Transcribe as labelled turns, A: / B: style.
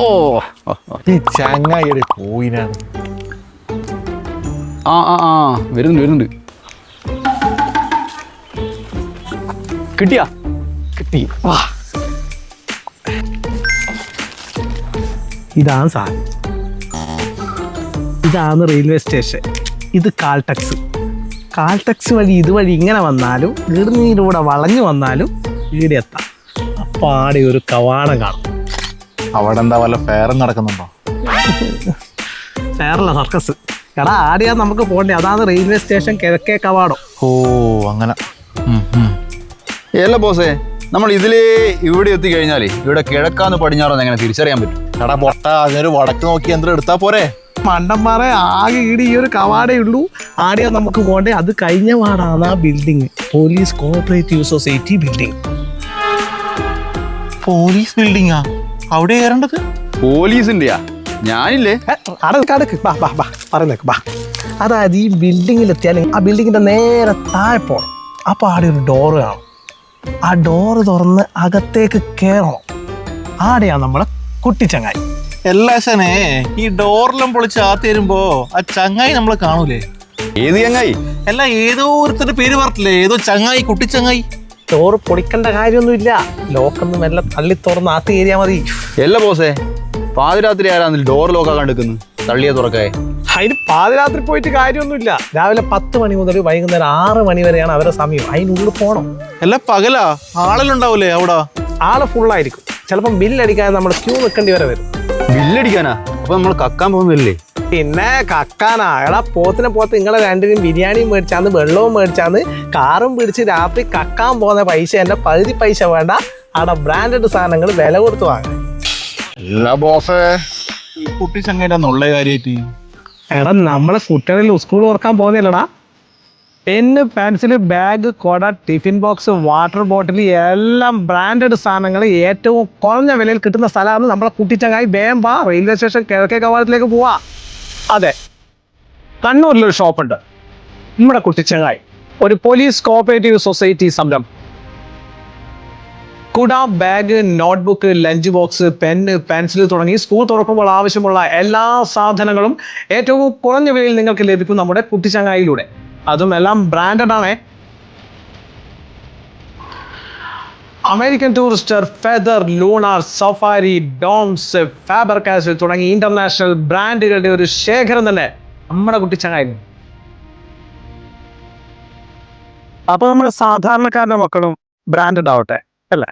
A: ഓ
B: ഈ ചങ്ങായിയുടെ പോയിനാണ്.
A: ആ ആ ആ വരുന്നുണ്ട്. കിട്ടിയാ?
B: കിട്ടി. ഇതാണ് സാധനം. ഇതാണ് റെയിൽവേ സ്റ്റേഷൻ. ഇത് കാൽടെക്സ്. കാൽടെക്സ് വഴി ഇതുവഴി ഇങ്ങനെ വന്നാലും ഈടുന്നീലൂടെ വളഞ്ഞു വന്നാലും ഈടെ എത്താം. അപ്പോൾ ആടെ ഒരു കവാടം കാണും.
C: അവിടെ എന്താ വല്ല ഫെയറും നടക്കുന്നുണ്ടോ?
B: ഫെയറല്ല, സർക്കസ്. എടാ ആടെയാ നമുക്ക് പോകണ്ടേ. അതാണ് റെയിൽവേ സ്റ്റേഷൻ കിഴക്കേ കവാടം.
C: ഓ അങ്ങനെ.
A: അല്ല ബോസേ, നമ്മൾ ഇതിലേ ഇവിടെ എത്തിക്കഴിഞ്ഞാലേ ഇവിടെ കിഴക്കാന്ന് പടിഞ്ഞാറെന്ന് എങ്ങനെ തിരിച്ചറിയാൻ പറ്റും?
C: എടാ പൊട്ട, അതിനൊരു വടക്ക് നോക്കി യന്ത്രം എടുത്താ പോരെ?
B: മണ്ടന്മാരെ ആകെ ഈട് ഈ ഒരു കവാടേ ഉള്ളൂ. ആടെയാ നമുക്ക് പോകണ്ടേ. അത് കഴിഞ്ഞ പാടാണ് ആ building. Police cooperative society building.
C: Police ബിൽഡിങ്ങാ? അവിടെ കയറേണ്ടത്?
A: പോലീസിന്റെയാ? ഞാനില്ലേ.
B: അടക്ക് പറയുന്നേക്ക് ബാ. അതായത് ഈ ബിൽഡിങ്ങിലെത്തിയാൽ ആ ബിൽഡിങ്ങിന്റെ നേരെ താഴെ പോകണം. അപ്പോൾ ആടെ ഒരു ഡോറ് കാണും. ആ ഡോറ് തുറന്ന് അകത്തേക്ക് കയറണം. ആടെയാണ് നമ്മളെ കുട്ടിച്ചങ്ങായി.
C: എല്ലാശനെ ഈ ഡോറെല്ലാം പൊളിച്ച് ആത്തി വരുമ്പോ ആ ചങ്ങായി നമ്മളെ കാണൂലേ?
A: ഏത് ചങ്ങായി?
C: അല്ല, ഏതോ ഒരുത്തിന്റെ പേര് പറഞ്ഞില്ലേ? ഏതോ ചങ്ങായി, കുട്ടിച്ചങ്ങായി.
B: ഡോറ് പൊളിക്കേണ്ട കാര്യമൊന്നുമില്ല. ലോക്കൊന്നും എല്ലാം തള്ളി തുറന്ന് ആത്തി കയറിയാൽ മതി.
A: അല്ല ബോസേ, പാതിരാത്രി ആരാന്നിൽ ഡോർ ലോക്കാക്കാൻ എടുക്കുന്നു? തള്ളിയ തുറക്കായ
B: അതിന് പാതിരാത്രി പോയിട്ട് കാര്യമൊന്നുമില്ല. രാവിലെ 10 മണി മുതൽ വൈകുന്നേരം 6 മണി വരെയാണ് അവരുടെ സമയം. അതിനുള്ളിൽ പോകണം.
C: അല്ല പകലാ? ആളെല്ലാം അവിടെ?
B: ആള് ഫുള്ളായിരിക്കും. ചിലപ്പം ബില്ലടിക്കാതെ നമ്മൾ ക്യൂ നിൽക്കേണ്ടി വരെ വരും.
A: ബില്ലടിക്കാനാ? അപ്പൊ നമ്മൾ കക്കാൻ പോകുന്നില്ലേ?
B: പിന്നെ കക്കാനാ? എടാ പോത്ത് നിങ്ങളെ രണ്ടിനും ബിരിയാണിയും മേടിച്ചാന്ന് വെള്ളവും മേടിച്ചാന്ന് കാറും പിടിച്ച് രാത്രി കക്കാൻ പോകുന്ന പൈസ എൻ്റെ പകുതി പൈസ വേണ്ട. അവിടെ ബ്രാൻഡഡ് സാധനങ്ങൾ വില കൊടുത്ത് വാങ്ങാൻ.
C: അല്ല ബോസേ, ഈ കുട്ടിച്ചങ്ങയുടെ എന്നുള്ള കാര്യമായിട്ട്?
B: എടാ നമ്മളെ കുട്ടികളിൽ സ്കൂൾ തുറക്കാൻ പോകുന്നില്ലടാ. പെന്ന്, പെൻസില്, ബാഗ്, കൊട, ടിഫിൻ ബോക്സ്, വാട്ടർ ബോട്ടിൽ എല്ലാം ബ്രാൻഡഡ് സാധനങ്ങൾ ഏറ്റവും കുറഞ്ഞ വിലയിൽ കിട്ടുന്ന സ്ഥലമാണ് നമ്മളെ കുട്ടിച്ചങ്ങായി. വേമ്പ റെയിൽവേ സ്റ്റേഷൻ കിഴക്കേ കവാടത്തിലേക്ക് പോവാ. അതെ, കണ്ണൂരിലൊരു ഷോപ്പുണ്ട് നമ്മുടെ കുട്ടിച്ചങ്ങായി. ഒരു പോലീസ് കോഓപ്പറേറ്റീവ് സൊസൈറ്റി സംരംഭം. കുട, bag, notebook, lunch box, pen, pencil തുടങ്ങി സ്കൂൾ തുറക്കുമ്പോൾ ആവശ്യമുള്ള എല്ലാ സാധനങ്ങളും ഏറ്റവും കുറഞ്ഞ വിലയിൽ നിങ്ങൾക്ക് ലഭിക്കും നമ്മുടെ കുട്ടിച്ചങ്ങായിലൂടെ. അതും എല്ലാം ബ്രാൻഡഡ് ആണ്. American Tourister, Feather, Lunar, Safari, Doms, Faber Castell തുടങ്ങി ഇന്റർനാഷണൽ ബ്രാൻഡുകളുടെ ഒരു ശേഖരം തന്നെ നമ്മുടെ കുട്ടിച്ചങ്ങായി. അപ്പൊ നമ്മുടെ സാധാരണക്കാരുടെ മക്കളും ബ്രാൻഡഡ് ആവട്ടെ, അല്ലേ?